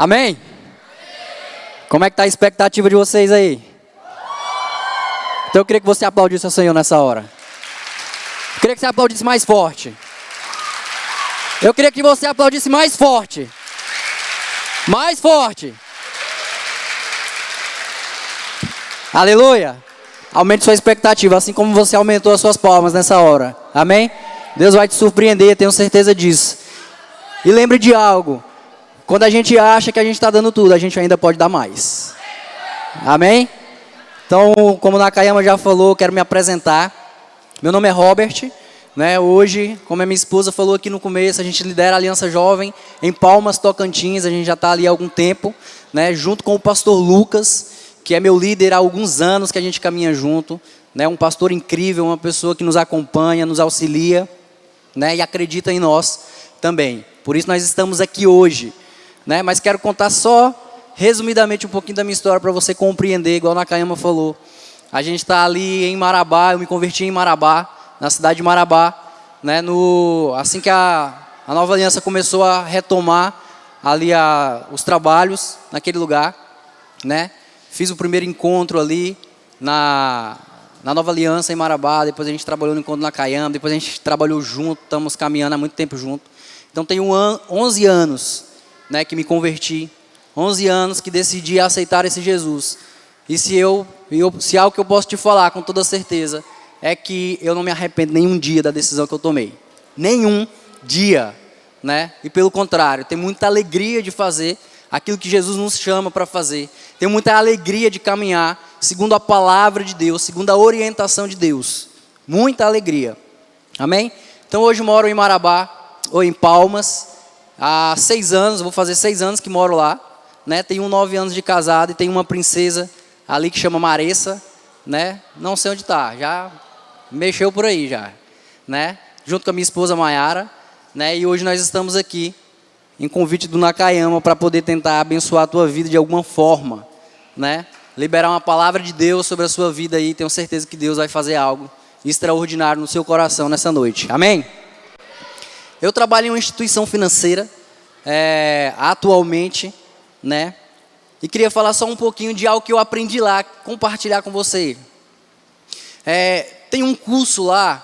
Amém? Como é que está a expectativa de vocês aí? Então eu queria que você aplaudisse ao Senhor nessa hora. Eu queria que você aplaudisse mais forte. Eu queria que você aplaudisse mais forte. Mais forte. Aleluia. Aumente sua expectativa, assim como você aumentou as suas palmas nessa hora. Amém? Deus vai te surpreender, tenho certeza disso. E lembre de algo. Quando a gente acha que a gente está dando tudo, a gente ainda pode dar mais. Amém? Então, como o Nakayama já falou, quero me apresentar. Meu nome é Robert. Hoje, como a minha esposa falou aqui no começo, a gente lidera a Aliança Jovem em Palmas, Tocantins. A gente já está ali há algum tempo, junto com o pastor Lucas, que é meu líder há alguns anos que a gente caminha junto. Um pastor incrível, uma pessoa que nos acompanha, nos auxilia, e acredita em nós também. Por isso nós estamos aqui hoje. Mas quero contar só, resumidamente, um pouquinho da minha história para você compreender, igual o Nakayama falou. A gente está ali em Marabá, eu me converti em Marabá, na cidade de Marabá, assim que a Nova Aliança começou a retomar ali os trabalhos naquele lugar, Fiz o primeiro encontro ali na Nova Aliança em Marabá, depois a gente trabalhou no encontro do Nakayama, depois a gente trabalhou junto, estamos caminhando há muito tempo junto. Então tenho 11 anos que me converti, 11 anos que decidi aceitar esse Jesus. E se algo que eu posso te falar com toda certeza, é que eu não me arrependo nenhum dia da decisão que eu tomei. Nenhum dia, E pelo contrário, tenho muita alegria de fazer aquilo que Jesus nos chama para fazer. Tenho muita alegria de caminhar segundo a palavra de Deus, segundo a orientação de Deus. Muita alegria. Amém? Então hoje moro em Marabá, ou em Palmas, há 6 anos, vou fazer 6 anos que moro lá. Tenho 9 anos de casado e tenho uma princesa ali que chama Maressa. Não sei onde está, já mexeu por aí já. Junto com a minha esposa Mayara. E hoje nós estamos aqui em convite do Nakayama para poder tentar abençoar a tua vida de alguma forma, Liberar uma palavra de Deus sobre a sua vida aí, tenho certeza que Deus vai fazer algo extraordinário no seu coração nessa noite. Amém? Eu trabalho em uma instituição financeira, atualmente, e queria falar só um pouquinho de algo que eu aprendi lá, compartilhar com você. Tem um curso lá,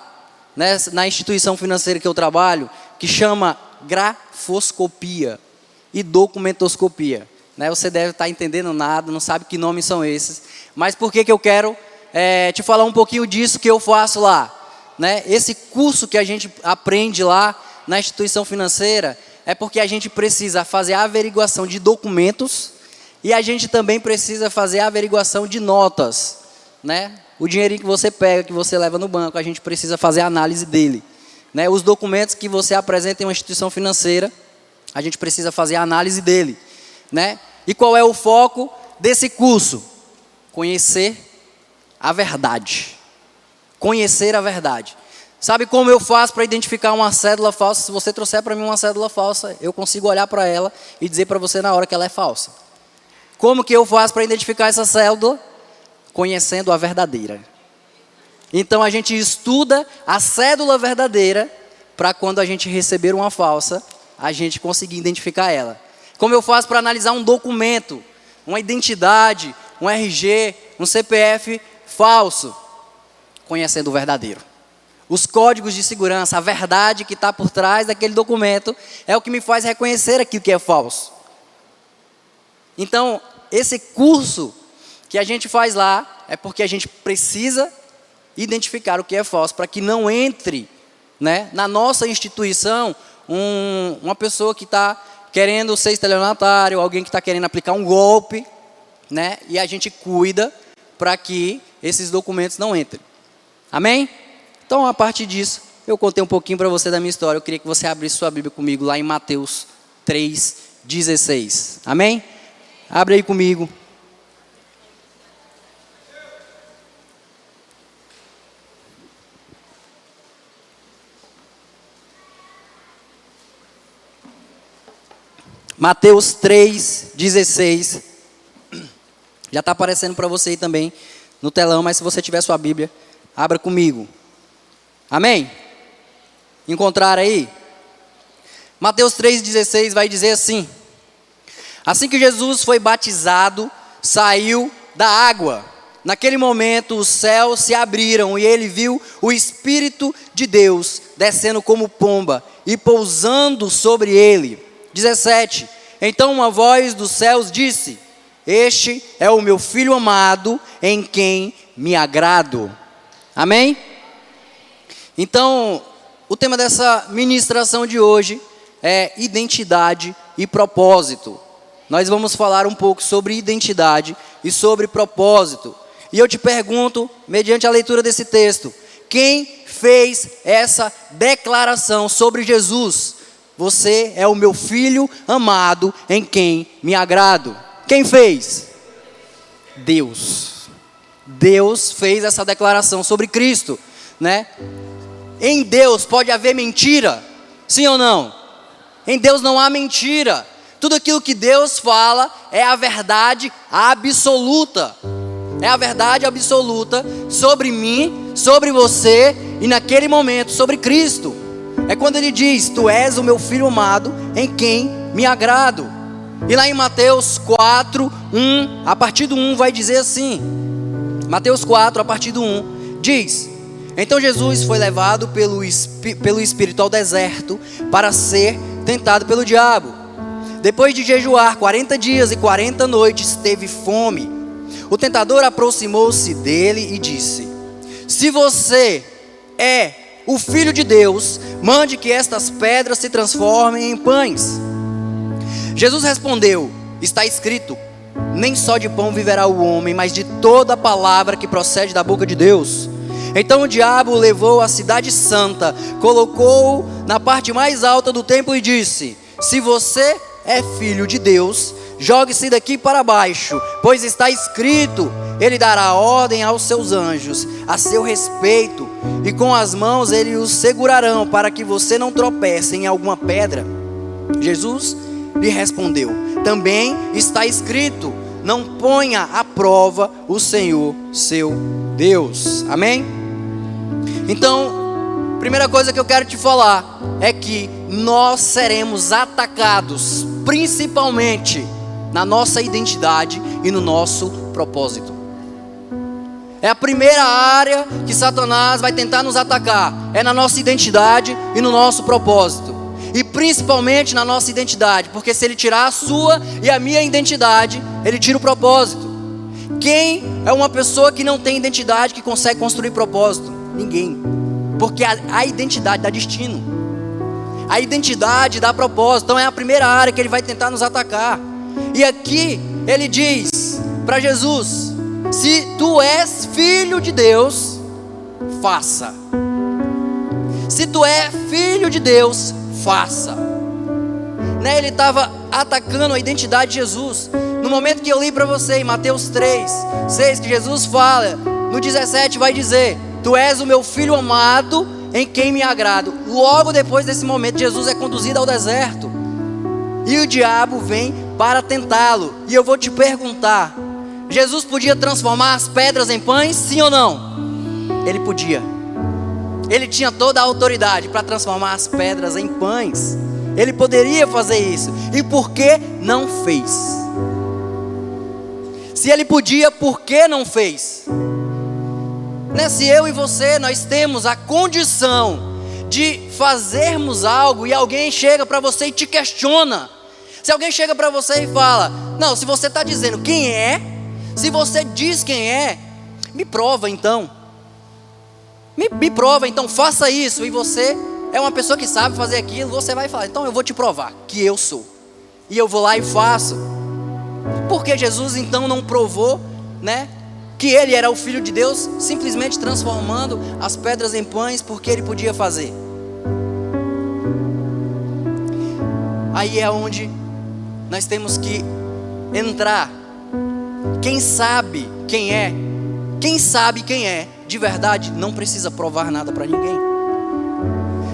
na instituição financeira que eu trabalho, que chama grafoscopia e documentoscopia. Você deve estar entendendo nada, não sabe que nomes são esses. Mas por que eu quero te falar um pouquinho disso que eu faço lá? Esse curso que a gente aprende lá na instituição financeira é porque a gente precisa fazer a averiguação de documentos e a gente também precisa fazer a averiguação de notas. O dinheirinho que você pega, que você leva no banco, a gente precisa fazer a análise dele. Os documentos que você apresenta em uma instituição financeira, a gente precisa fazer a análise dele. E qual é o foco desse curso? Conhecer a verdade. Conhecer a verdade. Sabe como eu faço para identificar uma cédula falsa? Se você trouxer para mim uma cédula falsa, eu consigo olhar para ela e dizer para você na hora que ela é falsa. Como que eu faço para identificar essa cédula? Conhecendo a verdadeira. Então a gente estuda a cédula verdadeira para quando a gente receber uma falsa, a gente conseguir identificar ela. Como eu faço para analisar um documento, uma identidade, um RG, um CPF falso? Conhecendo o verdadeiro. Os códigos de segurança, a verdade que está por trás daquele documento é o que me faz reconhecer aquilo que é falso. Então, esse curso que a gente faz lá é porque a gente precisa identificar o que é falso para que não entre na nossa instituição uma pessoa que está querendo ser estelionatário, alguém que está querendo aplicar um golpe, e a gente cuida para que esses documentos não entrem. Amém? Então, a partir disso, eu contei um pouquinho para você da minha história. Eu queria que você abrisse sua Bíblia comigo lá em Mateus 3:16. Amém? Abre aí comigo. Mateus 3:16. Já está aparecendo para você aí também no telão, mas se você tiver sua Bíblia, abra comigo. Amém? Encontraram aí? Mateus 3,16 vai dizer assim: Assim que Jesus foi batizado, saiu da água. Naquele momento os céus se abriram e ele viu o Espírito de Deus descendo como pomba e pousando sobre ele. 17. Então uma voz dos céus disse: Este é o meu Filho amado, em quem me agrado. Amém? Então, o tema dessa ministração de hoje é identidade e propósito. Nós vamos falar um pouco sobre identidade e sobre propósito. E eu te pergunto, mediante a leitura desse texto, quem fez essa declaração sobre Jesus? Você é o meu Filho amado, em quem me agrado. Quem fez? Deus. Deus fez essa declaração sobre Cristo, né? Em Deus pode haver mentira? Sim ou não? Em Deus não há mentira. Tudo aquilo que Deus fala é a verdade absoluta. É a verdade absoluta sobre mim, sobre você e naquele momento sobre Cristo. É quando ele diz: Tu és o meu Filho amado, em quem me agrado. E lá em Mateus 4, 1, a partir do 1 vai dizer assim. Mateus 4, a partir do 1, diz: Então Jesus foi levado pelo Espírito ao deserto para ser tentado pelo diabo. Depois de jejuar 40 dias e 40 noites, teve fome. O tentador aproximou-se dele e disse: Se você é o Filho de Deus, mande que estas pedras se transformem em pães. Jesus respondeu: Está escrito, nem só de pão viverá o homem, mas de toda a palavra que procede da boca de Deus. Então o diabo o levou à cidade santa, colocou-o na parte mais alta do templo e disse: Se você é filho de Deus, jogue-se daqui para baixo, pois está escrito: Ele dará ordem aos seus anjos a seu respeito, e com as mãos eles os segurarão, para que você não tropece em alguma pedra. Jesus lhe respondeu: Também está escrito: Não ponha à prova o Senhor seu Deus. Amém? Então, primeira coisa que eu quero te falar é que nós seremos atacados, principalmente na nossa identidade e no nosso propósito. É a primeira área que Satanás vai tentar nos atacar, é na nossa identidade e no nosso propósito. E principalmente na nossa identidade, porque se ele tirar a sua e a minha identidade, ele tira o propósito. Quem é uma pessoa que não tem identidade que consegue construir propósito? Ninguém. Porque a identidade dá destino. A identidade dá propósito. Então é a primeira área que ele vai tentar nos atacar. E aqui ele diz para Jesus: Se tu és filho de Deus, faça. Se tu é filho de Deus, faça. Né? Ele estava atacando a identidade de Jesus. No momento que eu li para você em Mateus 3, 6, que Jesus fala, no 17 vai dizer: Tu és o meu Filho amado, em quem me agrado. Logo depois desse momento, Jesus é conduzido ao deserto. E o diabo vem para tentá-lo. E eu vou te perguntar: Jesus podia transformar as pedras em pães, sim ou não? Ele podia. Ele tinha toda a autoridade para transformar as pedras em pães. Ele poderia fazer isso. E por que não fez? Se ele podia, por que não fez? Né? Se eu e você, nós temos a condição de fazermos algo e alguém chega para você e te questiona. Se alguém chega para você e fala: Não, se você está dizendo quem é, se você diz quem é, me prova então. Me prova então, faça isso. E você é uma pessoa que sabe fazer aquilo, você vai falar: Então eu vou te provar que eu sou. E eu vou lá e faço. Por que Jesus então não provou, né, que ele era o Filho de Deus, simplesmente transformando as pedras em pães, porque ele podia fazer? Aí é onde nós temos que entrar. Quem sabe quem é, de verdade, não precisa provar nada para ninguém.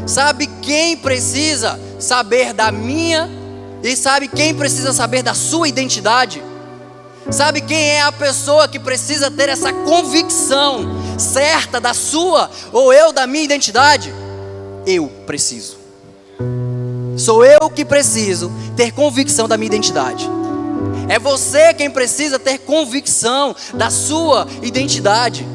Sabe quem precisa saber da minha, e sabe quem precisa saber da sua identidade? Sabe quem é a pessoa que precisa ter essa convicção certa da sua ou eu da minha identidade? Eu preciso. Sou eu que preciso ter convicção da minha identidade. É você quem precisa ter convicção da sua identidade.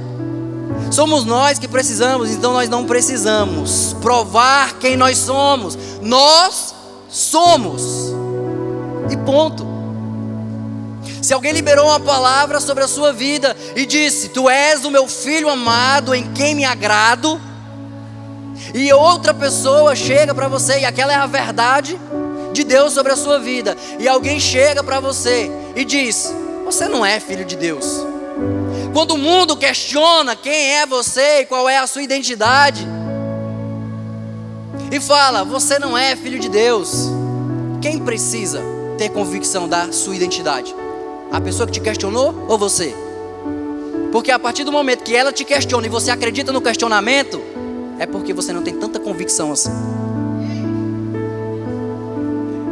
Somos nós que precisamos, então nós não precisamos provar quem nós somos. Nós somos. E ponto. Se alguém liberou uma palavra sobre a sua vida e disse: tu és o meu filho amado em quem me agrado, e outra pessoa chega para você, e aquela é a verdade de Deus sobre a sua vida, e alguém chega para você e diz: você não é filho de Deus. Quando o mundo questiona quem é você e qual é a sua identidade, e fala: você não é filho de Deus, quem precisa ter convicção da sua identidade? A pessoa que te questionou ou você? Porque a partir do momento que ela te questiona e você acredita no questionamento, é porque você não tem tanta convicção assim.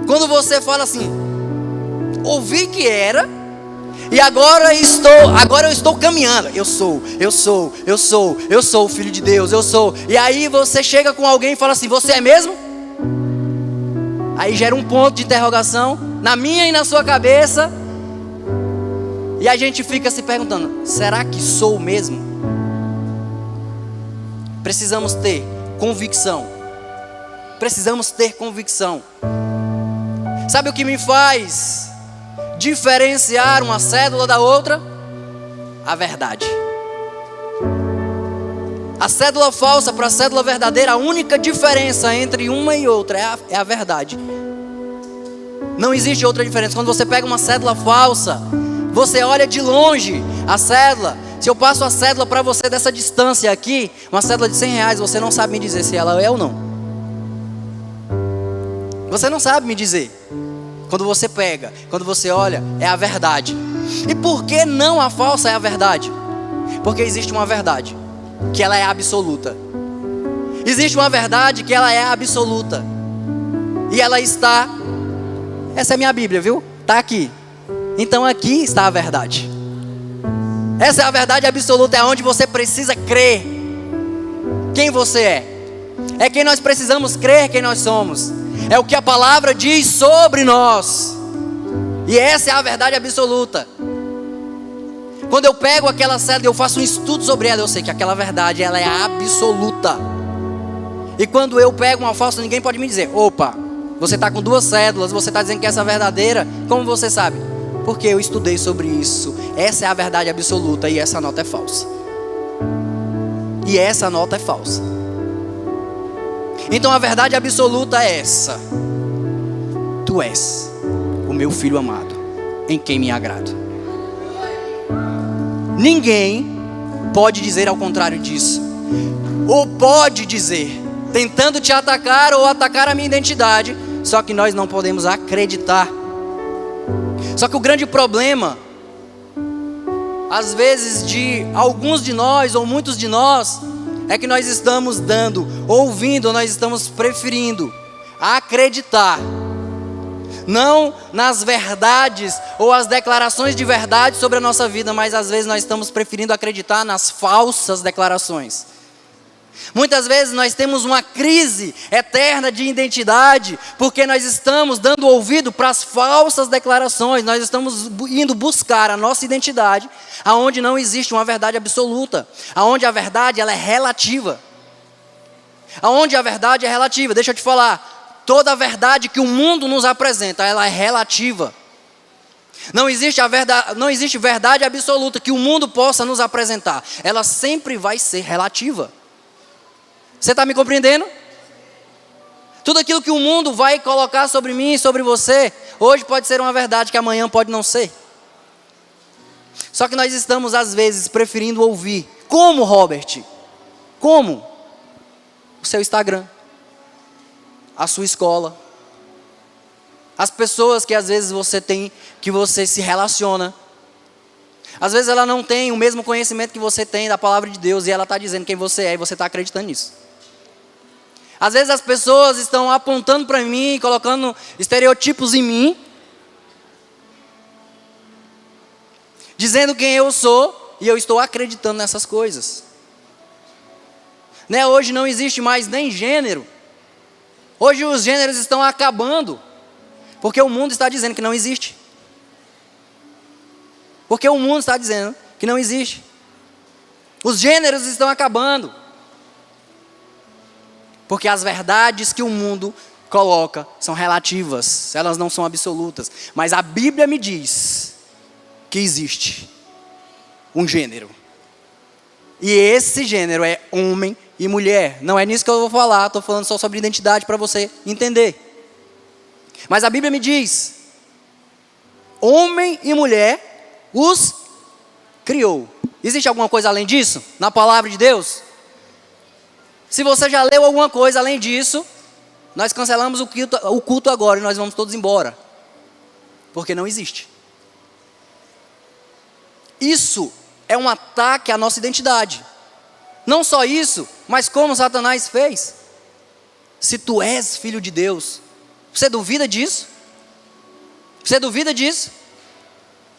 Quando você fala assim: ouvi que era, e agora eu estou caminhando. Eu sou o filho de Deus, eu sou. E aí você chega com alguém e fala assim: você é mesmo? Aí gera um ponto de interrogação na minha e na sua cabeça. E a gente fica se perguntando: será que sou mesmo? Precisamos ter convicção. Precisamos ter convicção. Sabe o que me faz diferenciar uma cédula da outra? A verdade. A cédula falsa para a cédula verdadeira, a única diferença entre uma e outra é a verdade. Não existe outra diferença. Quando você pega uma cédula falsa, você olha de longe a cédula. Se eu passo a cédula para você dessa distância aqui, uma cédula de R$100, você não sabe me dizer se ela é ou não. Você não sabe me dizer. Quando você pega, quando você olha, é a verdade. E por que não a falsa é a verdade? Porque existe uma verdade que ela é absoluta. Existe uma verdade que ela é absoluta. E ela está... Essa é a minha Bíblia, viu? Está aqui. Então aqui está a verdade. Essa é a verdade absoluta, é onde você precisa crer quem você é. É quem nós precisamos crer quem nós somos. É o que a palavra diz sobre nós. E essa é a verdade absoluta. Quando eu pego aquela cédula e eu faço um estudo sobre ela, eu sei que aquela verdade ela é absoluta. E quando eu pego uma falsa, ninguém pode me dizer: opa, você está com 2 cédulas, você está dizendo que essa é verdadeira. Como você sabe? Porque eu estudei sobre isso. Essa é a verdade absoluta e essa nota é falsa. E essa nota é falsa. Então a verdade absoluta é essa: tu és o meu filho amado, em quem me agrado. Ninguém pode dizer ao contrário disso. Ou pode dizer, tentando te atacar ou atacar a minha identidade. Só que nós não podemos acreditar. Só que o grande problema, às vezes, de alguns de nós ou muitos de nós, é que nós estamos ouvindo, nós estamos preferindo acreditar, não nas verdades ou as declarações de verdade sobre a nossa vida, mas às vezes nós estamos preferindo acreditar nas falsas declarações. Muitas vezes nós temos uma crise eterna de identidade, porque nós estamos dando ouvido para as falsas declarações. Nós estamos indo buscar a nossa identidade, aonde não existe uma verdade absoluta, aonde a verdade ela é relativa. Aonde a verdade é relativa, deixa eu te falar, toda a verdade que o mundo nos apresenta, ela é relativa. Não existe verdade absoluta que o mundo possa nos apresentar, ela sempre vai ser relativa. Você está me compreendendo? Tudo aquilo que o mundo vai colocar sobre mim e sobre você, hoje pode ser uma verdade que amanhã pode não ser. Só que nós estamos às vezes preferindo ouvir. Como, Robert? Como? O seu Instagram, a sua escola, as pessoas que às vezes você tem, que você se relaciona. Às vezes ela não tem o mesmo conhecimento que você tem da palavra de Deus, e ela está dizendo quem você é e você está acreditando nisso. Às vezes as pessoas estão apontando para mim, colocando estereotipos em mim, dizendo quem eu sou, e eu estou acreditando nessas coisas. Né? Hoje não existe mais nem gênero. Hoje os gêneros estão acabando, porque o mundo está dizendo que não existe. Porque o mundo está dizendo que não existe. Os gêneros estão acabando. Porque as verdades que o mundo coloca são relativas, elas não são absolutas. Mas a Bíblia me diz que existe um gênero. E esse gênero é homem e mulher. Não é nisso que eu vou falar, estou falando só sobre identidade para você entender. Mas a Bíblia me diz: homem e mulher os criou. Existe alguma coisa além disso na palavra de Deus? Se você já leu alguma coisa além disso, nós cancelamos o culto agora e nós vamos todos embora. Porque não existe. Isso é um ataque à nossa identidade. Não só isso, mas como Satanás fez. Se tu és filho de Deus, você duvida disso? Você duvida disso?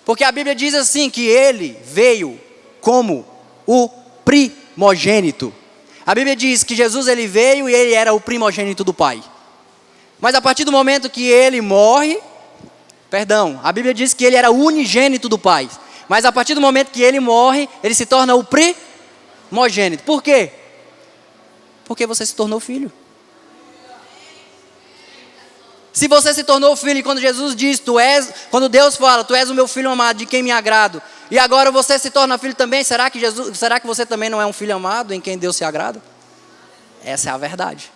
Porque a Bíblia diz assim, que ele veio como o primogênito. A Bíblia diz que Jesus ele veio e ele era o primogênito do Pai. Mas a partir do momento que ele morre, a Bíblia diz que ele era o unigênito do Pai. Mas a partir do momento que ele morre, ele se torna o primogênito. Por quê? Porque você se tornou filho. Se você se tornou filho, e quando Jesus diz, quando Deus fala, tu és o meu filho amado, de quem me agrado, e agora você se torna filho também, será que você também não é um filho amado, em quem Deus se agrada? Essa é a verdade.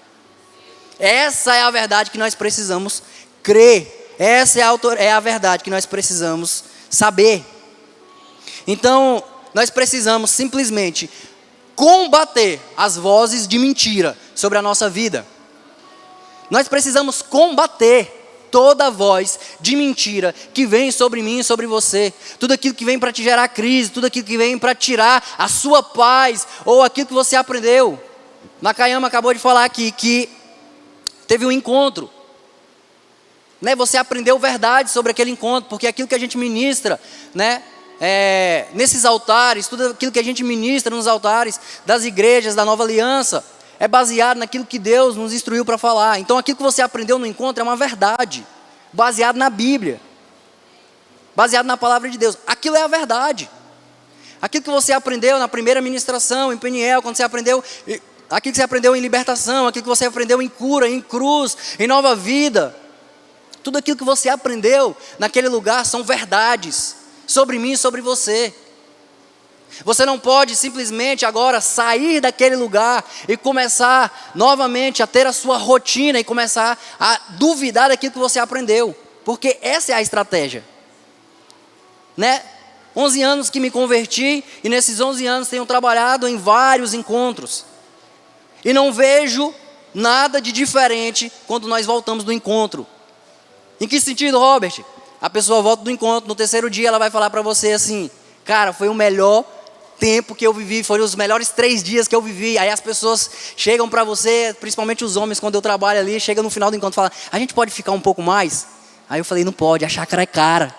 Essa é a verdade que nós precisamos crer. Essa é a verdade que nós precisamos saber. Então, nós precisamos simplesmente combater as vozes de mentira sobre a nossa vida. Nós precisamos combater toda voz de mentira que vem sobre mim e sobre você. Tudo aquilo que vem para te gerar crise, tudo aquilo que vem para tirar a sua paz, ou aquilo que você aprendeu. Nakayama acabou de falar aqui que teve um encontro. Você aprendeu verdade sobre aquele encontro, porque aquilo que a gente ministra, nesses altares, tudo aquilo que a gente ministra nos altares das igrejas, da Nova Aliança, é baseado naquilo que Deus nos instruiu para falar. Então aquilo que você aprendeu no encontro é uma verdade, baseado na Bíblia, baseado na palavra de Deus. Aquilo é a verdade. Aquilo que você aprendeu na primeira ministração, em Peniel, quando você aprendeu, aquilo que você aprendeu em libertação, aquilo que você aprendeu em cura, em cruz, em nova vida, tudo aquilo que você aprendeu naquele lugar são verdades sobre mim e sobre você. Você não pode simplesmente agora sair daquele lugar e começar novamente a ter a sua rotina e começar a duvidar daquilo que você aprendeu, porque essa é a estratégia. 11 anos que me converti, e nesses 11 anos tenho trabalhado em vários encontros, e não vejo nada de diferente quando nós voltamos do encontro. Em que sentido, Robert? A pessoa volta do encontro, no terceiro dia ela vai falar para você assim: cara, foi o melhor tempo que eu vivi, foram os melhores 3 dias que eu vivi. Aí as pessoas chegam para você, principalmente os homens, quando eu trabalho ali, chega no final do encontro e fala: a gente pode ficar um pouco mais? Aí eu falei: não pode, a chácara é cara.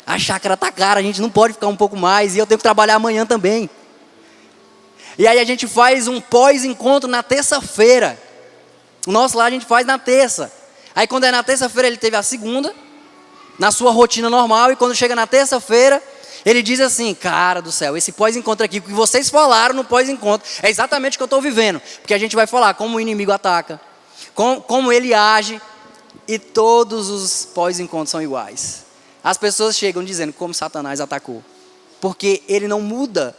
A chácara tá cara, a gente não pode ficar um pouco mais, e eu tenho que trabalhar amanhã também. E aí a gente faz um pós-encontro na terça-feira. O nosso lá a gente faz na terça. Aí quando é na terça-feira, ele teve a segunda, na sua rotina normal, e quando chega na terça-feira, ele diz assim: cara do céu, esse pós-encontro aqui, o que vocês falaram no pós-encontro, é exatamente o que eu estou vivendo. Porque a gente vai falar como o inimigo ataca, como ele age, e todos os pós-encontros são iguais. As pessoas chegam dizendo como Satanás atacou, porque ele não muda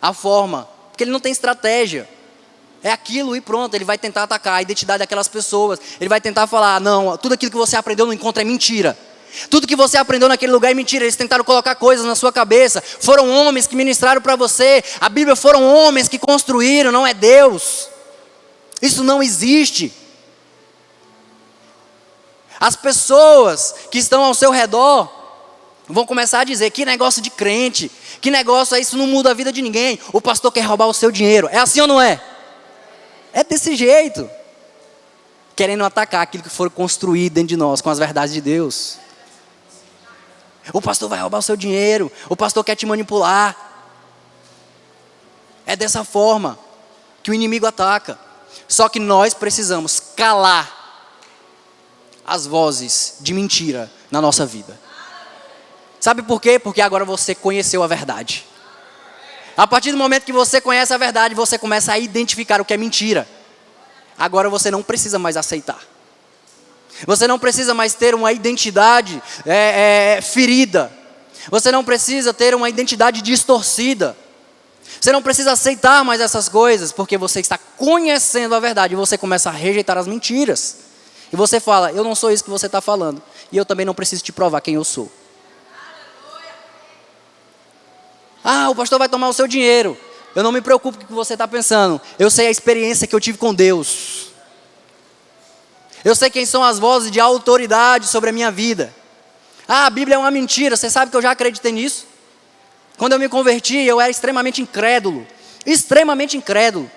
a forma, porque ele não tem estratégia. É aquilo e pronto, ele vai tentar atacar a identidade daquelas pessoas. Ele vai tentar falar: não, tudo aquilo que você aprendeu no encontro é mentira. Tudo que você aprendeu naquele lugar é mentira. Eles tentaram colocar coisas na sua cabeça. Foram homens que ministraram para você. A Bíblia foram homens que construíram, não é Deus. Isso não existe. As pessoas que estão ao seu redor vão começar a dizer: que negócio de crente, que negócio é isso, não muda a vida de ninguém. O pastor quer roubar o seu dinheiro. É assim ou não é? É desse jeito. Querendo atacar aquilo que foi construído dentro de nós com as verdades de Deus. O pastor vai roubar o seu dinheiro. O pastor quer te manipular. É dessa forma que o inimigo ataca. Só que nós precisamos calar as vozes de mentira na nossa vida. Sabe por quê? Porque agora você conheceu a verdade. A partir do momento que você conhece a verdade, você começa a identificar o que é mentira. Agora você não precisa mais aceitar. Você não precisa mais ter uma identidade ferida. Você não precisa ter uma identidade distorcida. Você não precisa aceitar mais essas coisas, porque você está conhecendo a verdade e você começa a rejeitar as mentiras. E você fala, eu não sou isso que você está falando. E eu também não preciso te provar quem eu sou. Ah, o pastor vai tomar o seu dinheiro. Eu não me preocupo com o que você está pensando. Eu sei a experiência que eu tive com Deus. Eu sei quem são as vozes de autoridade sobre a minha vida. Ah, a Bíblia é uma mentira. Você sabe que eu já acreditei nisso? Quando eu me converti, eu era extremamente incrédulo. Extremamente incrédulo.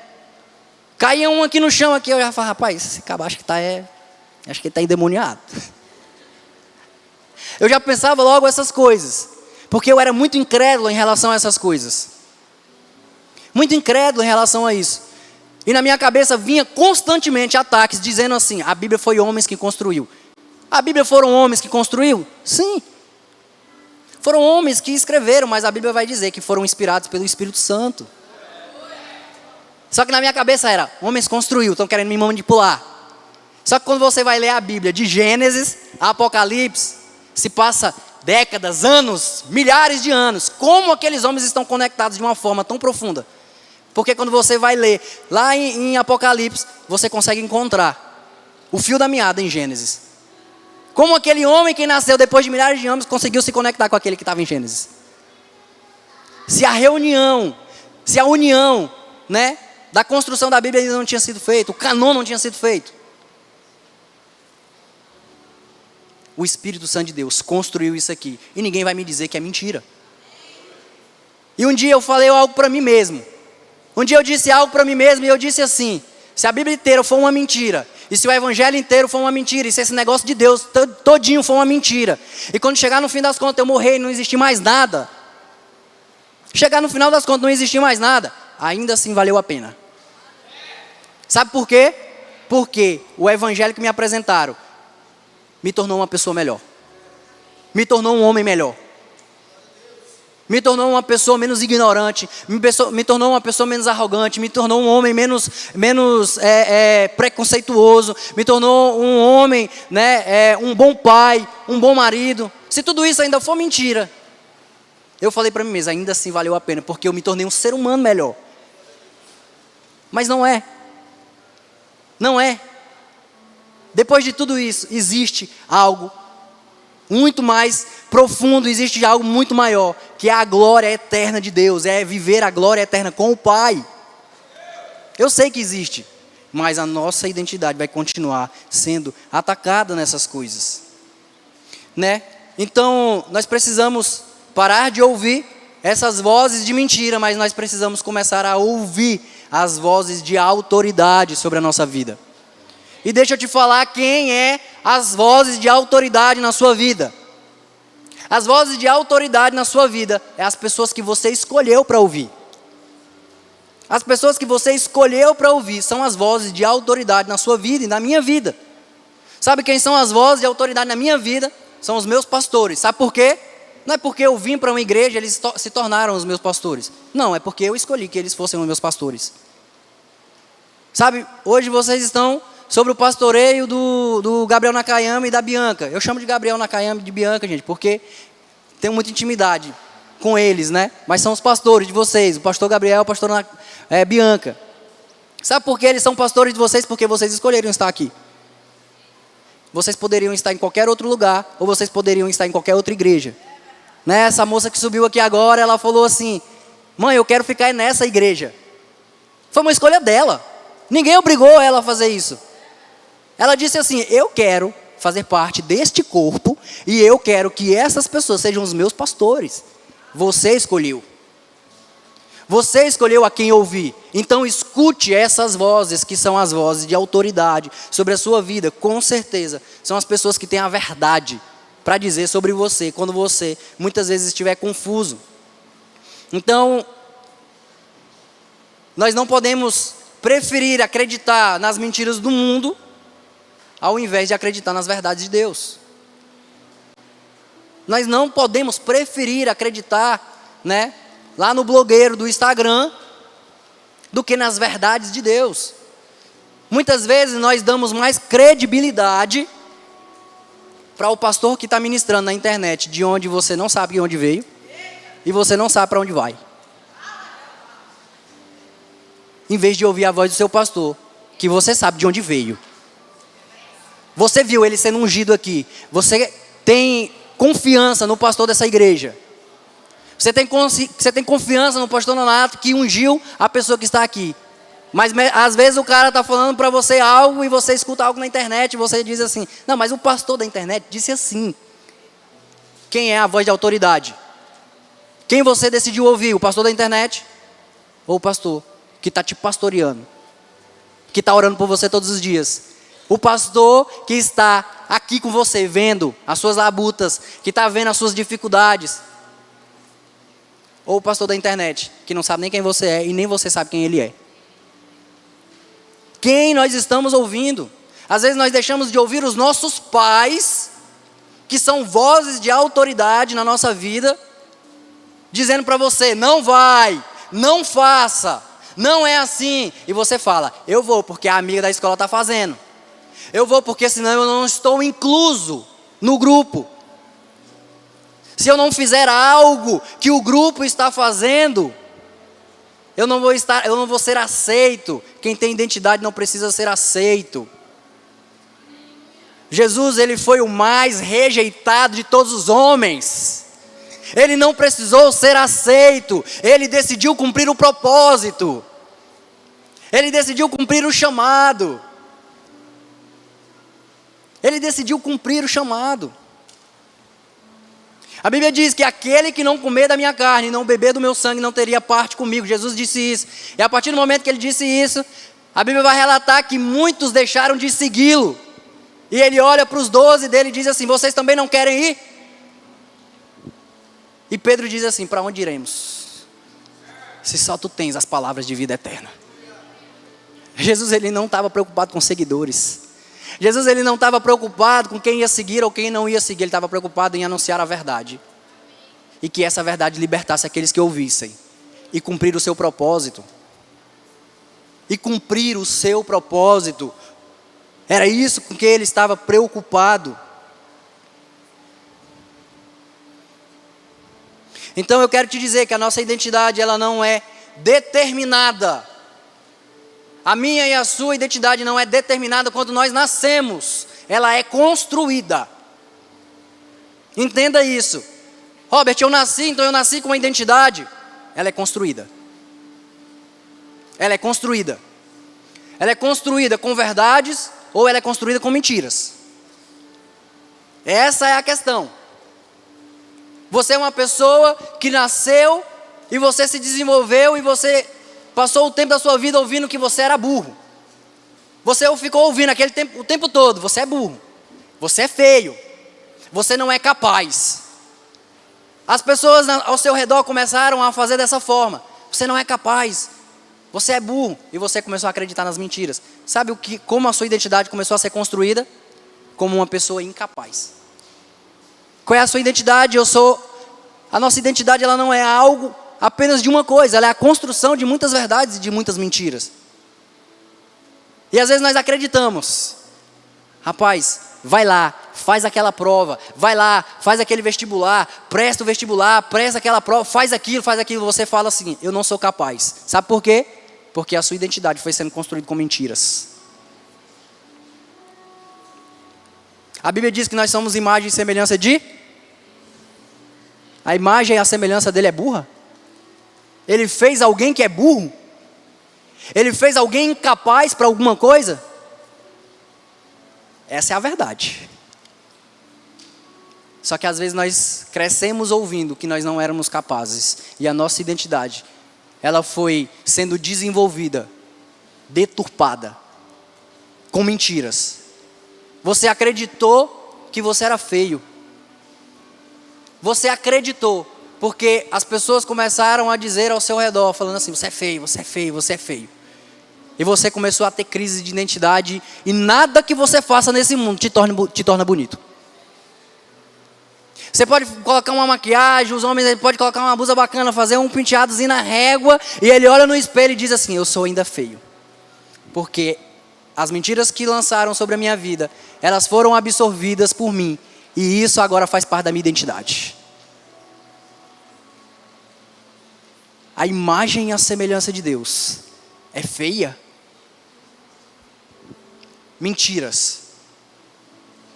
Caía um aqui no chão, aqui, eu já falava, rapaz, esse cabo acho que está endemoniado. Eu já pensava logo essas coisas. Porque eu era muito incrédulo em relação a essas coisas. Muito incrédulo em relação a isso. E na minha cabeça vinha constantemente ataques dizendo assim, a Bíblia foi homens que construiu. A Bíblia foram homens que construiu? Sim. Foram homens que escreveram, mas a Bíblia vai dizer que foram inspirados pelo Espírito Santo. Só que na minha cabeça era, homens construiu, estão querendo me manipular. Só que quando você vai ler a Bíblia de Gênesis a Apocalipse, se passa décadas, anos, milhares de anos. Como aqueles homens estão conectados de uma forma tão profunda? Porque quando você vai ler lá em Apocalipse, você consegue encontrar o fio da meada em Gênesis. Como aquele homem que nasceu depois de milhares de anos conseguiu se conectar com aquele que estava em Gênesis. Se a união, né, da construção da Bíblia ainda não tinha sido feita, o canon não tinha sido feito. O Espírito Santo de Deus construiu isso aqui. E ninguém vai me dizer que é mentira. E um dia eu falei algo para mim mesmo. Um dia eu disse algo para mim mesmo e eu disse assim, se a Bíblia inteira for uma mentira, e se o Evangelho inteiro for uma mentira, e se esse negócio de Deus todinho for uma mentira, e quando chegar no fim das contas eu morrer e não existir mais nada, chegar no final das contas não existir mais nada, ainda assim valeu a pena. Sabe por quê? Porque o Evangelho que me apresentaram me tornou uma pessoa melhor. Me tornou um homem melhor. Me tornou uma pessoa menos ignorante. Me tornou uma pessoa menos arrogante. Me tornou um homem menos preconceituoso. Me tornou um homem, né, um bom pai, um bom marido. Se tudo isso ainda for mentira, eu falei para mim mesmo, ainda assim valeu a pena, porque eu me tornei um ser humano melhor. Mas não é. Não é. Depois de tudo isso, existe algo muito mais profundo, existe algo muito maior, que é a glória eterna de Deus, é viver a glória eterna com o Pai. Eu sei que existe, mas a nossa identidade vai continuar sendo atacada nessas coisas, né? Então, nós precisamos parar de ouvir essas vozes de mentira, mas nós precisamos começar a ouvir as vozes de autoridade sobre a nossa vida. E deixa eu te falar quem é as vozes de autoridade na sua vida. As vozes de autoridade na sua vida é as pessoas que você escolheu para ouvir. As pessoas que você escolheu para ouvir são as vozes de autoridade na sua vida e na minha vida. Sabe quem são as vozes de autoridade na minha vida? São os meus pastores. Sabe por quê? Não é porque eu vim para uma igreja e eles se tornaram os meus pastores. Não, é porque eu escolhi que eles fossem os meus pastores. Sabe, hoje vocês estão sobre o pastoreio do Gabriel Nakayama e da Bianca. Eu chamo de Gabriel Nakayama e de Bianca, gente, porque tenho muita intimidade com eles, né? Mas são os pastores de vocês, o pastor Gabriel, o pastor Bianca. Sabe por que eles são pastores de vocês? Porque vocês escolheram estar aqui. Vocês poderiam estar em qualquer outro lugar, ou vocês poderiam estar em qualquer outra igreja. Né? Essa moça que subiu aqui agora, ela falou assim, mãe, eu quero ficar nessa igreja. Foi uma escolha dela. Ninguém obrigou ela a fazer isso. Ela disse assim, eu quero fazer parte deste corpo e eu quero que essas pessoas sejam os meus pastores. Você escolheu. Você escolheu a quem ouvir. Então escute essas vozes que são as vozes de autoridade sobre a sua vida. Com certeza são as pessoas que têm a verdade para dizer sobre você quando você muitas vezes estiver confuso. Então, nós não podemos preferir acreditar nas mentiras do mundo ao invés de acreditar nas verdades de Deus. Nós não podemos preferir acreditar, né, lá no blogueiro do Instagram, do que nas verdades de Deus. Muitas vezes nós damos mais credibilidade para o pastor que está ministrando na internet, de onde você não sabe de onde veio e você não sabe para onde vai. Em vez de ouvir a voz do seu pastor, que você sabe de onde veio. Você viu ele sendo ungido aqui. Você tem confiança no pastor dessa igreja. Você tem confiança no pastor Nonato que ungiu a pessoa que está aqui. Mas às vezes o cara está falando para você algo e você escuta algo na internet e você diz assim: não, mas o pastor da internet disse assim. Quem é a voz de autoridade? Quem você decidiu ouvir? O pastor da internet? Ou o pastor que está te pastoreando? Que está orando por você todos os dias? O pastor que está aqui com você, vendo as suas labutas, que está vendo as suas dificuldades? Ou o pastor da internet, que não sabe nem quem você é e nem você sabe quem ele é? Quem nós estamos ouvindo? Às vezes nós deixamos de ouvir os nossos pais, que são vozes de autoridade na nossa vida, dizendo para você: não vai, não faça, não é assim. E você fala: eu vou porque a amiga da escola está fazendo. Eu vou porque senão eu não estou incluso no grupo. Se eu não fizer algo que o grupo está fazendo, eu não vou ser aceito. Quem tem identidade não precisa ser aceito. Jesus, ele foi o mais rejeitado de todos os homens. Ele não precisou ser aceito. Ele decidiu cumprir o propósito. Ele decidiu cumprir o chamado. Ele decidiu cumprir o chamado. A Bíblia diz que aquele que não comer da minha carne e não beber do meu sangue não teria parte comigo. Jesus disse isso. E a partir do momento que ele disse isso, a Bíblia vai relatar que muitos deixaram de segui-lo. E ele olha para os 12 dele e diz assim: vocês também não querem ir? E Pedro diz assim: para onde iremos? Se só tu tens as palavras de vida eterna. Jesus, ele não estava preocupado com seguidores. Jesus, ele não estava preocupado com quem ia seguir ou quem não ia seguir. Ele estava preocupado em anunciar a verdade. E que essa verdade libertasse aqueles que ouvissem. E cumprir o seu propósito. E cumprir o seu propósito. Era isso com que ele estava preocupado. Então eu quero te dizer que a nossa identidade, ela não é determinada. A minha e a sua identidade não é determinada quando nós nascemos. Ela é construída. Entenda isso. Robert, eu nasci com uma identidade. Ela é construída. Ela é construída. Ela é construída com verdades ou ela é construída com mentiras. Essa é a questão. Você é uma pessoa que nasceu e você se desenvolveu e você passou o tempo da sua vida ouvindo que você era burro. Você ficou ouvindo o tempo todo: você é burro, você é feio, você não é capaz. As pessoas ao seu redor começaram a fazer dessa forma: você não é capaz, você é burro. E você começou a acreditar nas mentiras. Sabe como a sua identidade começou a ser construída? Como uma pessoa incapaz. Qual é a sua identidade? A nossa identidade, ela não é algo apenas de uma coisa, ela é a construção de muitas verdades e de muitas mentiras. E às vezes nós acreditamos: rapaz, vai lá, faz aquela prova, vai lá, faz aquele vestibular, presta o vestibular, presta aquela prova, faz aquilo. Você fala assim: eu não sou capaz. Sabe por quê? Porque a sua identidade foi sendo construída com mentiras. A Bíblia diz que nós somos imagem e semelhança de... A imagem e a semelhança dele é burra? Ele fez alguém que é burro? Ele fez alguém incapaz para alguma coisa? Essa é a verdade. Só que às vezes nós crescemos ouvindo que nós não éramos capazes. E a nossa identidade, ela foi sendo desenvolvida, deturpada, com mentiras. Você acreditou que você era feio. Você acreditou porque as pessoas começaram a dizer ao seu redor, falando assim: você é feio, você é feio, você é feio. E você começou a ter crise de identidade. E nada que você faça nesse mundo te torna bonito. Você pode colocar uma maquiagem, os homens podem colocar uma blusa bacana, fazer um penteadozinho na régua, e ele olha no espelho e diz assim: eu sou ainda feio. Porque as mentiras que lançaram sobre a minha vida, elas foram absorvidas por mim, e isso agora faz parte da minha identidade. A imagem e a semelhança de Deus é feia? Mentiras.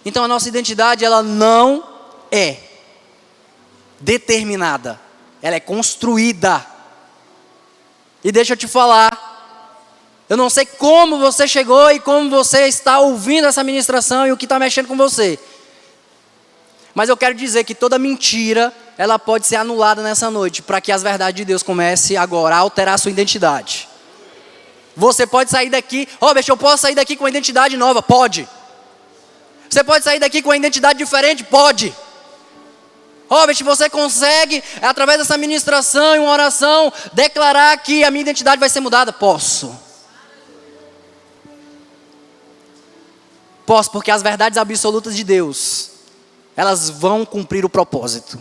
Então a nossa identidade, ela não é determinada, ela é construída. E deixa eu te falar, eu não sei como você chegou e como você está ouvindo essa ministração e o que está mexendo com você, mas eu quero dizer que toda mentira, ela pode ser anulada nessa noite, para que as verdades de Deus comecem agora a alterar a sua identidade. Você pode sair daqui, Robert, eu posso sair daqui com uma identidade nova? Pode. Você pode sair daqui com uma identidade diferente? Pode. Robert, você consegue, através dessa ministração e uma oração, declarar que a minha identidade vai ser mudada? Posso. Posso, porque as verdades absolutas de Deus, elas vão cumprir o propósito.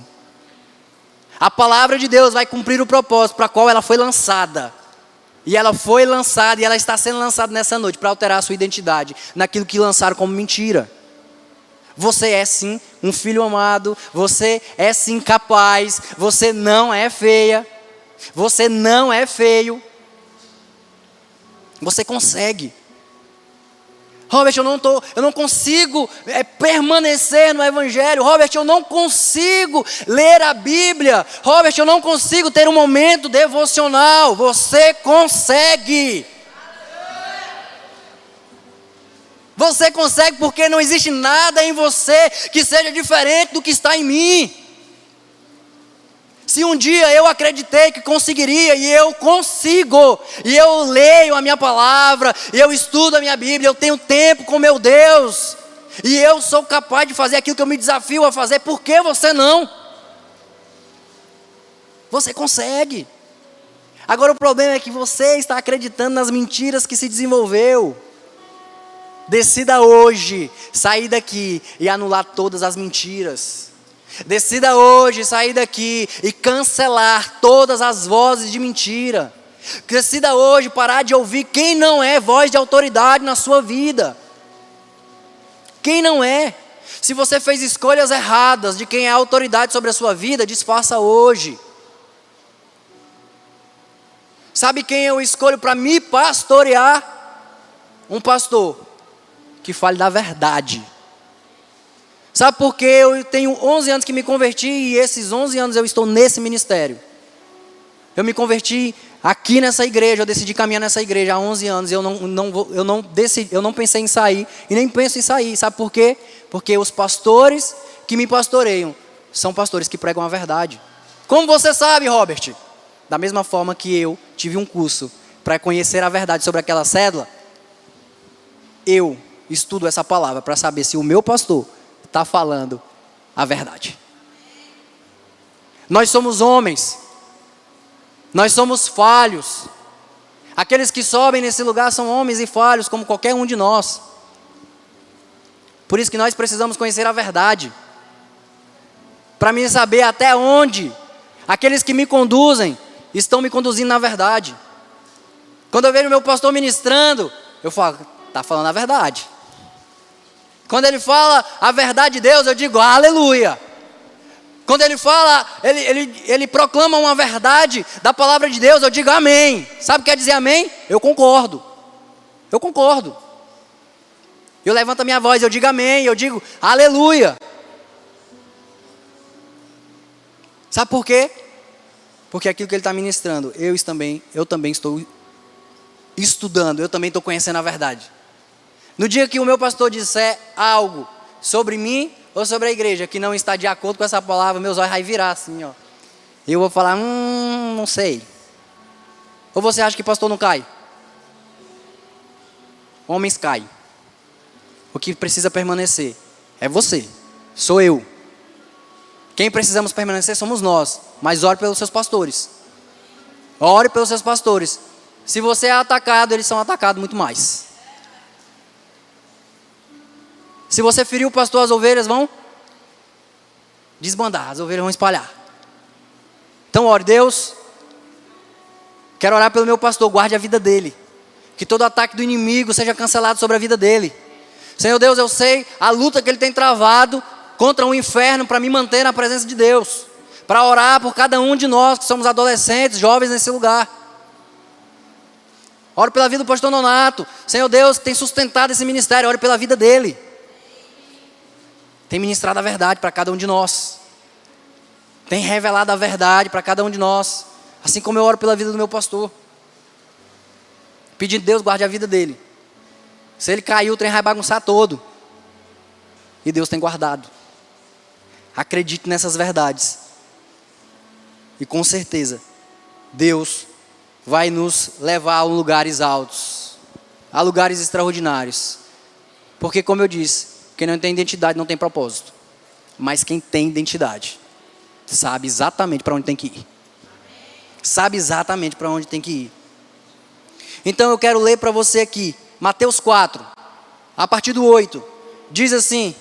A palavra de Deus vai cumprir o propósito para qual ela foi lançada. E ela foi lançada e ela está sendo lançada nessa noite para alterar a sua identidade naquilo que lançaram como mentira. Você é sim um filho amado, você é sim capaz, você não é feia, você não é feio. Você consegue. Robert, eu não consigo permanecer no Evangelho. Robert, eu não consigo ler a Bíblia. Robert, eu não consigo ter um momento devocional. Você consegue. Você consegue porque não existe nada em você que seja diferente do que está em mim. Se um dia eu acreditei que conseguiria, e eu consigo, e eu leio a minha palavra, e eu estudo a minha Bíblia, eu tenho tempo com meu Deus, e eu sou capaz de fazer aquilo que eu me desafio a fazer, por que você não? Você consegue. Agora o problema é que você está acreditando nas mentiras que se desenvolveu. Decida hoje sair daqui e anular todas as mentiras. Decida hoje sair daqui e cancelar todas as vozes de mentira. Decida hoje parar de ouvir quem não é voz de autoridade na sua vida. Quem não é? Se você fez escolhas erradas de quem é autoridade sobre a sua vida, desfaça hoje. Sabe quem eu escolho para me pastorear? Um pastor que fale da verdade. Sabe por quê? Eu tenho 11 anos que me converti e esses 11 anos eu estou nesse ministério. Eu me converti aqui nessa igreja, eu decidi caminhar nessa igreja há 11 anos. Eu não pensei em sair e nem penso em sair. Sabe por quê? Porque os pastores que me pastoreiam são pastores que pregam a verdade. Como você sabe, Robert? Da mesma forma que eu tive um curso para conhecer a verdade sobre aquela cédula, eu estudo essa palavra para saber se o meu pastor está falando a verdade. Nós somos homens, nós somos falhos. Aqueles que sobem nesse lugar são homens e falhos, como qualquer um de nós. Por isso que nós precisamos conhecer a verdade, para mim saber até onde aqueles que me conduzem estão me conduzindo na verdade. Quando eu vejo meu pastor ministrando, eu falo, está falando a verdade. Quando ele fala a verdade de Deus, eu digo, aleluia. Quando ele fala, ele proclama uma verdade da palavra de Deus, eu digo amém. Sabe o que quer dizer amém? Eu concordo. Eu concordo. Eu levanto a minha voz, eu digo amém, eu digo aleluia. Sabe por quê? Porque aquilo que ele está ministrando, eu também estou estudando, eu também estou conhecendo a verdade. No dia que o meu pastor disser algo sobre mim ou sobre a igreja que não está de acordo com essa palavra, meus olhos vão virar assim, ó. E eu vou falar, não sei. Ou você acha que pastor não cai? Homens caem. O que precisa permanecer é você, sou eu. Quem precisamos permanecer somos nós, mas ore pelos seus pastores. Ore pelos seus pastores. Se você é atacado, eles são atacados muito mais. Se você feriu o pastor, as ovelhas vão desbandar, as ovelhas vão espalhar. Então ore, Deus, quero orar pelo meu pastor, guarde a vida dele. Que todo ataque do inimigo seja cancelado sobre a vida dele. Senhor Deus, eu sei a luta que ele tem travado contra o inferno para me manter na presença de Deus. Para orar por cada um de nós que somos adolescentes, jovens nesse lugar. Oro pela vida do pastor Nonato. Senhor Deus, tem sustentado esse ministério, ore pela vida dele. Tem ministrado a verdade para cada um de nós. Tem revelado a verdade para cada um de nós. Assim como eu oro pela vida do meu pastor. Pedindo, Deus, guarde a vida dele. Se ele cair, o trem vai bagunçar todo. E Deus tem guardado. Acredite nessas verdades. E com certeza, Deus vai nos levar a lugares altos. A lugares extraordinários. Porque, como eu disse, quem não tem identidade não tem propósito. Mas quem tem identidade sabe exatamente para onde tem que ir. Sabe exatamente para onde tem que ir. Então eu quero ler para você aqui, Mateus 4, a partir do 8. Diz assim: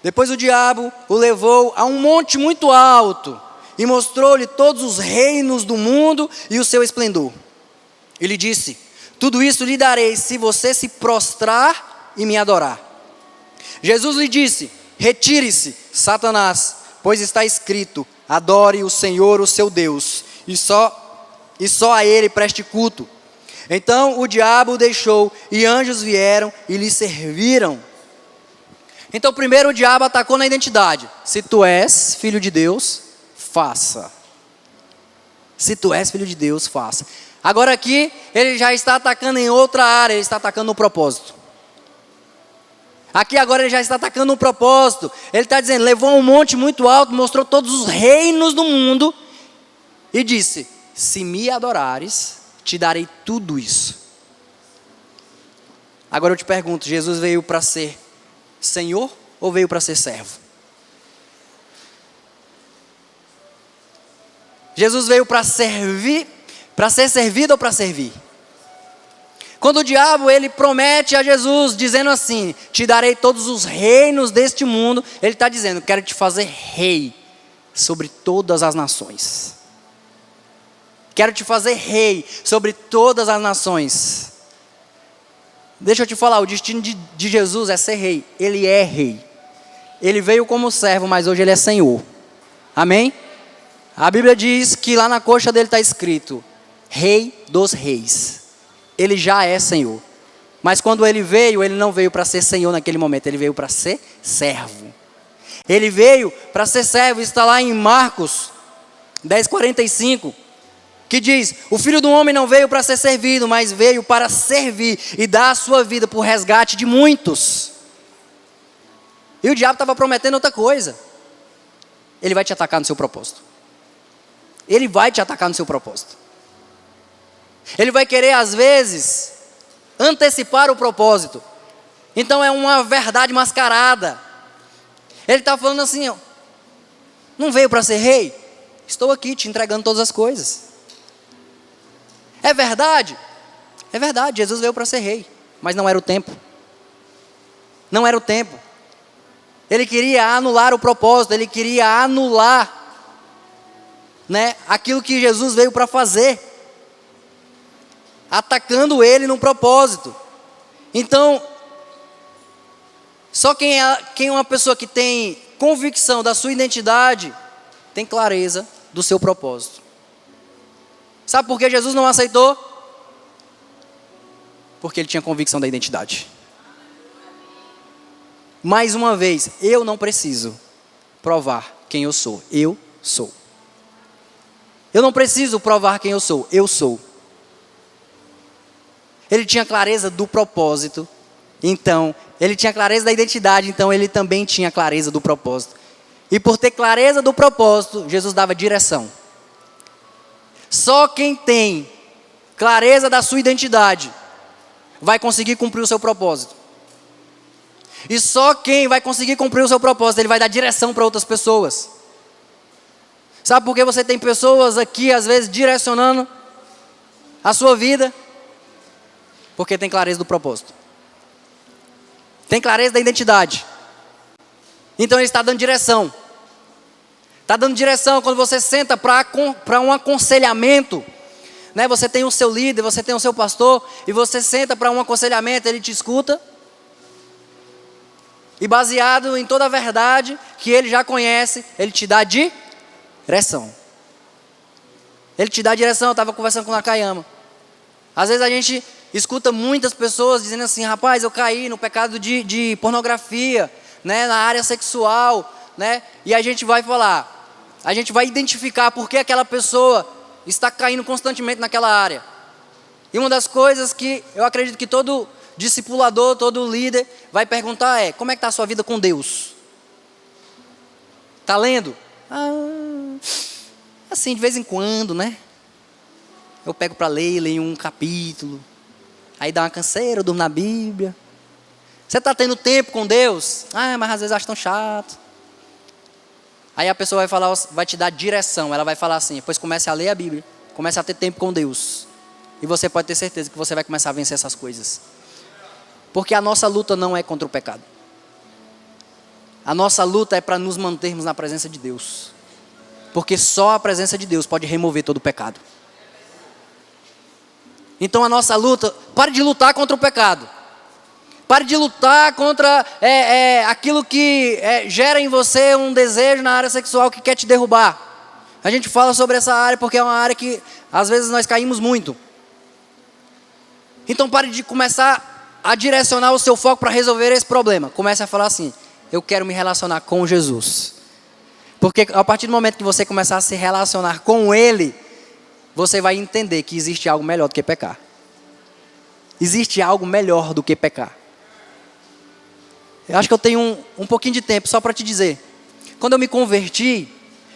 depois o diabo o levou a um monte muito alto e mostrou-lhe todos os reinos do mundo e o seu esplendor. Ele disse: tudo isso lhe darei se você se prostrar e me adorar. Jesus lhe disse: retire-se, Satanás, pois está escrito: adore o Senhor, o seu Deus, e só a ele preste culto. Então o diabo o deixou, e anjos vieram e lhe serviram. Então primeiro o diabo atacou na identidade. Se tu és filho de Deus, faça. Se tu és filho de Deus, faça. Agora aqui, ele já está atacando em outra área, ele está atacando no propósito. Aqui agora ele já está atacando no propósito. Ele está dizendo, levou um monte muito alto, mostrou todos os reinos do mundo, e disse: se me adorares, te darei tudo isso. Agora eu te pergunto, Jesus veio para ser Senhor ou veio para ser servo? Jesus veio para servir, para ser servido ou para servir? Quando o diabo ele promete a Jesus, dizendo assim: te darei todos os reinos deste mundo, ele está dizendo: quero te fazer rei sobre todas as nações. Quero te fazer rei sobre todas as nações. Deixa eu te falar, o destino de Jesus é ser rei. Ele é rei. Ele veio como servo, mas hoje ele é Senhor. Amém? A Bíblia diz que lá na coxa dele está escrito: Rei dos Reis. Ele já é Senhor. Mas quando ele veio, ele não veio para ser Senhor naquele momento. Ele veio para ser servo. Ele veio para ser servo. Está lá em Marcos 10:45. Que diz: o Filho do Homem não veio para ser servido, mas veio para servir e dar a sua vida por resgate de muitos. E o diabo estava prometendo outra coisa. Ele vai te atacar no seu propósito. Ele vai te atacar no seu propósito. Ele vai querer, às vezes, antecipar o propósito. Então é uma verdade mascarada. Ele está falando assim: ó, não veio para ser rei? Estou aqui te entregando todas as coisas. É verdade? É verdade, Jesus veio para ser rei, mas não era o tempo. Não era o tempo. Ele queria anular o propósito, ele queria anular, aquilo que Jesus veio para fazer, atacando ele no propósito. Então, só quem é uma pessoa que tem convicção da sua identidade, tem clareza do seu propósito. Sabe por que Jesus não aceitou? Porque ele tinha convicção da identidade. Mais uma vez, eu não preciso provar quem eu sou. Eu sou. Eu não preciso provar quem eu sou. Eu sou. Ele tinha clareza do propósito. Então, ele tinha clareza da identidade. Então, ele também tinha clareza do propósito. E por ter clareza do propósito, Jesus dava direção. Só quem tem clareza da sua identidade vai conseguir cumprir o seu propósito. E só quem vai conseguir cumprir o seu propósito, ele vai dar direção para outras pessoas. Sabe por que você tem pessoas aqui, às vezes, direcionando a sua vida? Porque tem clareza do propósito. Tem clareza da identidade. Então ele está dando direção. Está dando direção quando você senta para um aconselhamento. Né? Você tem o seu líder, você tem o seu pastor, e você senta para um aconselhamento, ele te escuta. E baseado em toda a verdade que ele já conhece, ele te dá direção. Ele te dá direção. Eu estava conversando com o Nakayama. Às vezes a gente escuta muitas pessoas dizendo assim: rapaz, eu caí no pecado de pornografia, né, na área sexual, né? E a gente vai falar, a gente vai identificar por que aquela pessoa está caindo constantemente naquela área. E uma das coisas que eu acredito que todo discipulador, todo líder vai perguntar é: como é que está a sua vida com Deus? Está lendo? Assim, de vez em quando, né? Eu pego para ler, leio um capítulo, aí dá uma canseira, eu durmo na Bíblia. Você está tendo tempo com Deus? Mas às vezes acho tão chato. Aí a pessoa vai falar, vai te dar direção. Ela vai falar assim: pois comece a ler a Bíblia, comece a ter tempo com Deus, e você pode ter certeza que você vai começar a vencer essas coisas. Porque a nossa luta não é contra o pecado. A nossa luta é para nos mantermos na presença de Deus. Porque só a presença de Deus pode remover todo o pecado. Então a nossa luta, pare de lutar contra o pecado. Pare de lutar contra aquilo que gera em você um desejo na área sexual que quer te derrubar. A gente fala sobre essa área porque é uma área que às vezes nós caímos muito. Então pare de começar a direcionar o seu foco para resolver esse problema. Comece a falar assim: eu quero me relacionar com Jesus. Porque a partir do momento que você começar a se relacionar com Ele, você vai entender que existe algo melhor do que pecar. Existe algo melhor do que pecar. Eu acho que eu tenho um pouquinho de tempo só para te dizer. Quando eu me converti,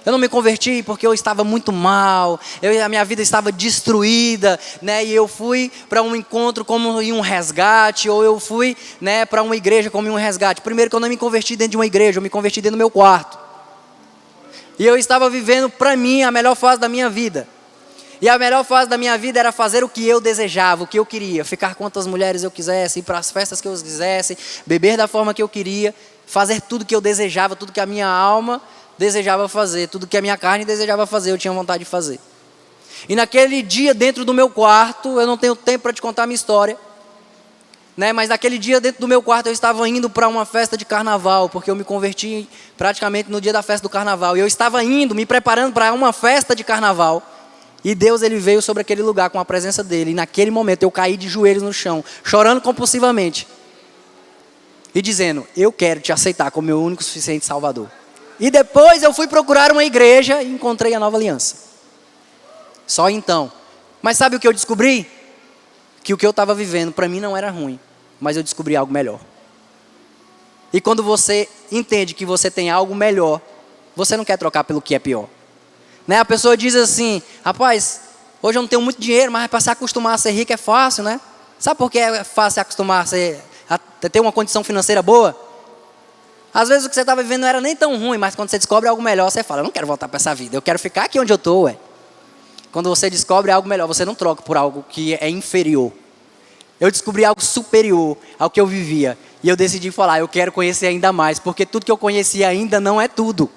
eu não me converti porque eu estava muito mal, a minha vida estava destruída, né? E eu fui para um encontro como em um resgate, ou eu fui, né, para uma igreja como em um resgate. Primeiro que eu não me converti dentro de uma igreja, eu me converti dentro do meu quarto. E eu estava vivendo para mim a melhor fase da minha vida. E a melhor fase da minha vida era fazer o que eu desejava, o que eu queria. Ficar com quantas mulheres eu quisesse, ir para as festas que eu quisesse, beber da forma que eu queria, fazer tudo que eu desejava, tudo que a minha alma desejava fazer, tudo que a minha carne desejava fazer, eu tinha vontade de fazer. E naquele dia dentro do meu quarto, eu não tenho tempo para te contar a minha história, né? Mas naquele dia dentro do meu quarto eu estava indo para uma festa de carnaval, porque eu me converti praticamente no dia da festa do carnaval. E eu estava indo, me preparando para uma festa de carnaval. E Deus, Ele veio sobre aquele lugar com a presença dEle. E naquele momento eu caí de joelhos no chão, chorando compulsivamente. E dizendo: eu quero te aceitar como meu único e suficiente Salvador. E depois eu fui procurar uma igreja e encontrei a Nova Aliança. Só então. Mas sabe o que eu descobri? Que o que eu estava vivendo para mim não era ruim, mas eu descobri algo melhor. E quando você entende que você tem algo melhor, você não quer trocar pelo que é pior. Né? A pessoa diz assim: rapaz, hoje eu não tenho muito dinheiro, mas para se acostumar a ser rico é fácil, né? Sabe por que é fácil se acostumar a ter uma condição financeira boa? Às vezes o que você está vivendo não era nem tão ruim, mas quando você descobre algo melhor, você fala: eu não quero voltar para essa vida, eu quero ficar aqui onde eu estou, ué. Quando você descobre algo melhor, você não troca por algo que é inferior. Eu descobri algo superior ao que eu vivia. E eu decidi falar: eu quero conhecer ainda mais, porque tudo que eu conheci ainda não é tudo.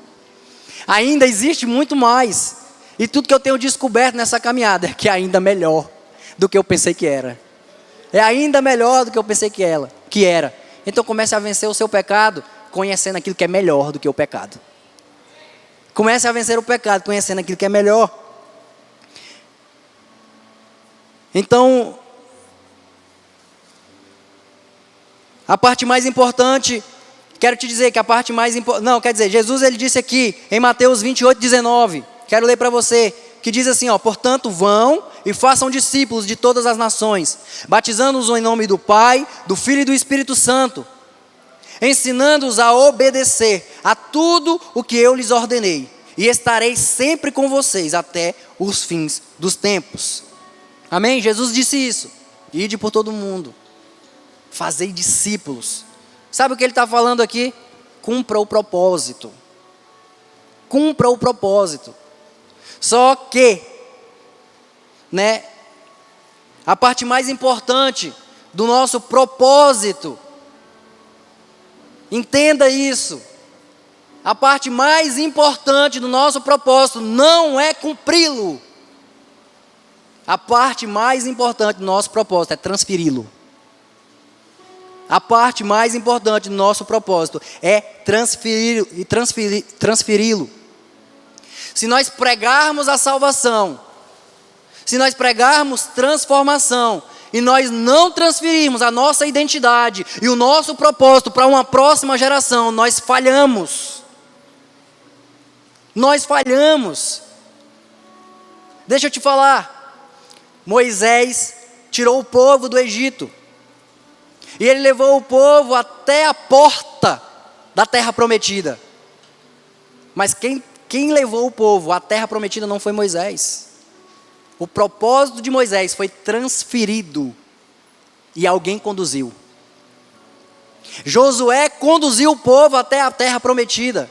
Ainda existe muito mais. E tudo que eu tenho descoberto nessa caminhada é que é ainda melhor do que eu pensei que era. É ainda melhor do que eu pensei que era. Então comece a vencer o seu pecado conhecendo aquilo que é melhor do que o pecado. Comece a vencer o pecado conhecendo aquilo que é melhor. Então, a parte mais importante, quero te dizer que a parte mais importante, não, quer dizer, Jesus ele disse aqui em Mateus 28:19, quero ler para você, que diz assim, portanto vão e façam discípulos de todas as nações, batizando-os em nome do Pai, do Filho e do Espírito Santo, ensinando-os a obedecer a tudo o que eu lhes ordenei, e estarei sempre com vocês até os fins dos tempos. Amém? Jesus disse isso. Ide por todo mundo, fazei discípulos. Sabe o que ele está falando aqui? Cumpra o propósito. Cumpra o propósito. Só que, né, a parte mais importante do nosso propósito, entenda isso, a parte mais importante do nosso propósito não é cumpri-lo. A parte mais importante do nosso propósito é transferi-lo. A parte mais importante do nosso propósito é transferi-lo. Se nós pregarmos a salvação, se nós pregarmos transformação, e nós não transferirmos a nossa identidade e o nosso propósito para uma próxima geração, nós falhamos. Nós falhamos. Deixa eu te falar. Moisés tirou o povo do Egito. E ele levou o povo até a porta da terra prometida. Mas quem levou o povo à terra prometida não foi Moisés. O propósito de Moisés foi transferido e alguém conduziu. Josué conduziu o povo até a terra prometida.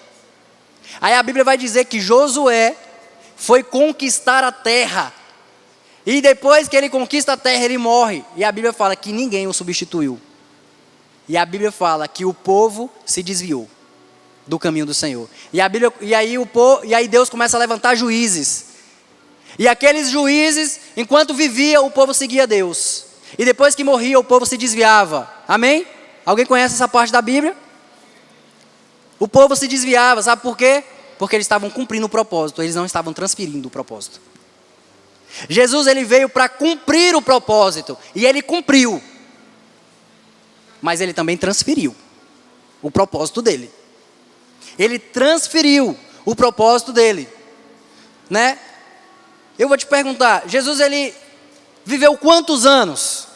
Aí a Bíblia vai dizer que Josué foi conquistar a terra. E depois que ele conquista a terra, ele morre. E a Bíblia fala que ninguém o substituiu. E a Bíblia fala que o povo se desviou do caminho do Senhor. E aí Deus começa a levantar juízes. E aqueles juízes, enquanto vivia, o povo seguia Deus. E depois que morria, o povo se desviava. Amém? Alguém conhece essa parte da Bíblia? O povo se desviava, sabe por quê? Porque eles estavam cumprindo o propósito, eles não estavam transferindo o propósito. Jesus, ele veio para cumprir o propósito, e ele cumpriu. Mas ele também transferiu o propósito dele. Ele transferiu o propósito dele, né? Eu vou te perguntar, Jesus, ele viveu quantos anos?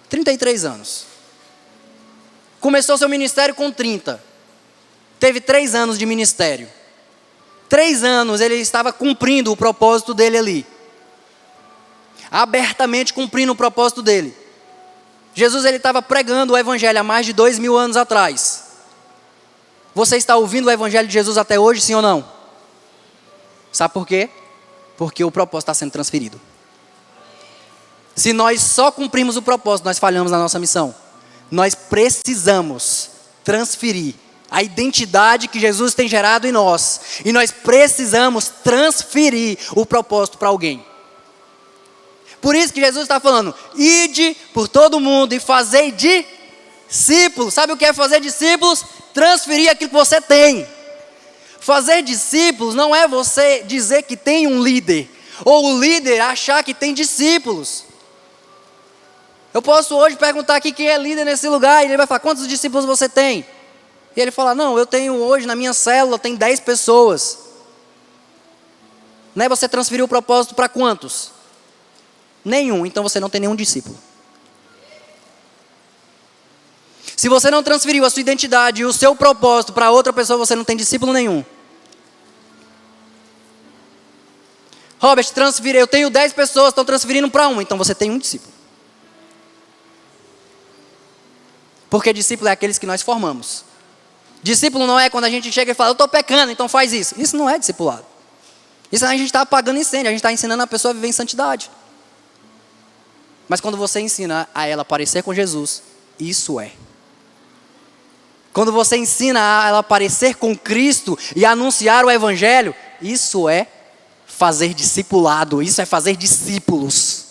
33 anos. Começou seu ministério com 30. Teve 3 anos de ministério. 3 anos ele estava cumprindo o propósito dele ali. Abertamente cumprindo o propósito dele. Jesus, ele estava pregando o evangelho há mais de 2000 anos atrás. Você está ouvindo o evangelho de Jesus até hoje, sim ou não? Sabe por quê? Porque o propósito está sendo transferido. Se nós só cumprimos o propósito, nós falhamos na nossa missão. Nós precisamos transferir a identidade que Jesus tem gerado em nós. E nós precisamos transferir o propósito para alguém. Por isso que Jesus está falando, ide por todo mundo e fazei discípulos. Sabe o que é fazer discípulos? Transferir aquilo que você tem. Fazer discípulos não é você dizer que tem um líder, ou o líder achar que tem discípulos. Eu posso hoje perguntar aqui quem é líder nesse lugar, e ele vai falar, quantos discípulos você tem? E ele fala, não, eu tenho hoje na minha célula, tem 10 pessoas. Né? Você transferiu o propósito para quantos? Nenhum, então você não tem nenhum discípulo. Se você não transferiu a sua identidade e o seu propósito para outra pessoa, você não tem discípulo nenhum. Robert, eu tenho 10 pessoas, estão transferindo para um, então você tem um discípulo. Porque discípulo é aqueles que nós formamos. Discípulo não é quando a gente chega e fala, eu estou pecando, então faz isso. Isso não é discipulado. Isso a gente está apagando incêndio, a gente está ensinando a pessoa a viver em santidade. Mas quando você ensina a ela parecer com Jesus, isso é. Quando você ensina a ela parecer com Cristo e anunciar o Evangelho, isso é fazer discipulado, isso é fazer discípulos.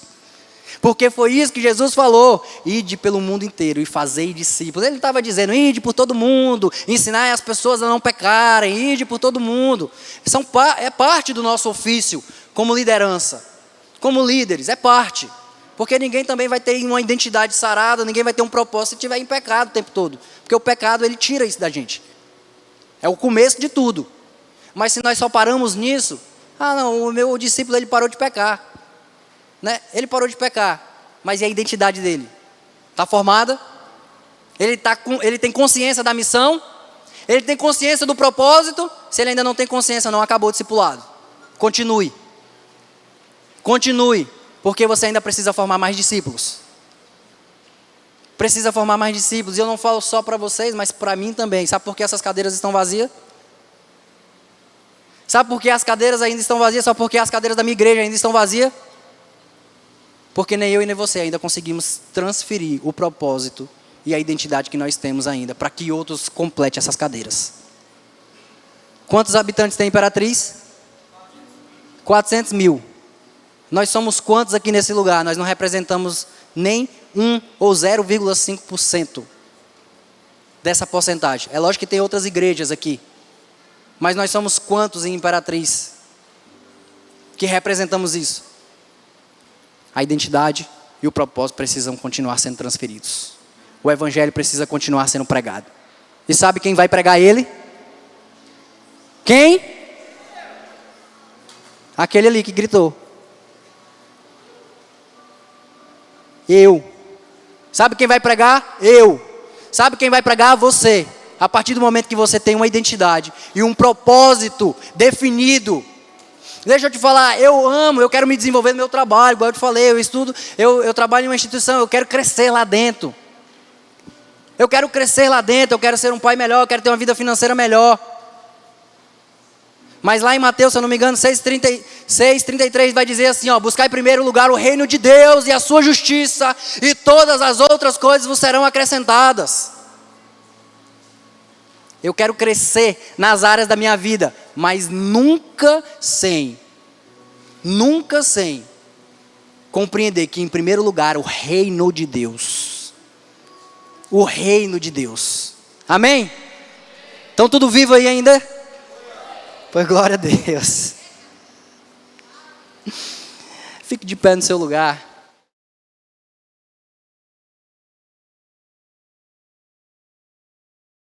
Porque foi isso que Jesus falou, ide pelo mundo inteiro e fazei discípulos. Ele estava dizendo, ide por todo mundo, ensinai as pessoas a não pecarem, ide por todo mundo. É parte do nosso ofício como liderança, como líderes, é parte. Porque ninguém também vai ter uma identidade sarada, ninguém vai ter um propósito se estiver em pecado o tempo todo. Porque o pecado, ele tira isso da gente. É o começo de tudo. Mas se nós só paramos nisso, não, o meu discípulo, ele parou de pecar. Né? Ele parou de pecar. Mas e a identidade dele? Está formada? Ele tem consciência da missão? Ele tem consciência do propósito? Se ele ainda não tem consciência, não acabou o discipulado. Continue. Continue. Porque você ainda precisa formar mais discípulos. Precisa formar mais discípulos. E eu não falo só para vocês, mas para mim também. Sabe por que essas cadeiras estão vazias? Sabe por que as cadeiras ainda estão vazias? Só porque as cadeiras da minha igreja ainda estão vazias? Porque nem eu e nem você ainda conseguimos transferir o propósito e a identidade que nós temos ainda, para que outros completem essas cadeiras. Quantos habitantes tem Imperatriz? 400 mil. Nós somos quantos aqui nesse lugar? Nós não representamos nem 1 ou 0,5% dessa porcentagem. É lógico que tem outras igrejas aqui. Mas nós somos quantos em Imperatriz que representamos isso? A identidade e o propósito precisam continuar sendo transferidos. O evangelho precisa continuar sendo pregado. E sabe quem vai pregar ele? Quem? Aquele ali que gritou. Eu. Sabe quem vai pregar? Eu. Sabe quem vai pregar? Você. A partir do momento que você tem uma identidade e um propósito definido. Deixa eu te falar, eu quero me desenvolver no meu trabalho, igual eu te falei, eu estudo, eu trabalho em uma instituição, eu quero crescer lá dentro. Eu quero crescer lá dentro, eu quero ser um pai melhor, eu quero ter uma vida financeira melhor. Mas lá em Mateus, se eu não me engano, 6:33 vai dizer assim, ó, buscar em primeiro lugar o reino de Deus e a sua justiça, e todas as outras coisas vos serão acrescentadas. Eu quero crescer nas áreas da minha vida, mas nunca sem compreender que em primeiro lugar o reino de Deus. O reino de Deus. Amém? Então tudo vivo aí ainda? Pois glória a Deus. Fique de pé no seu lugar.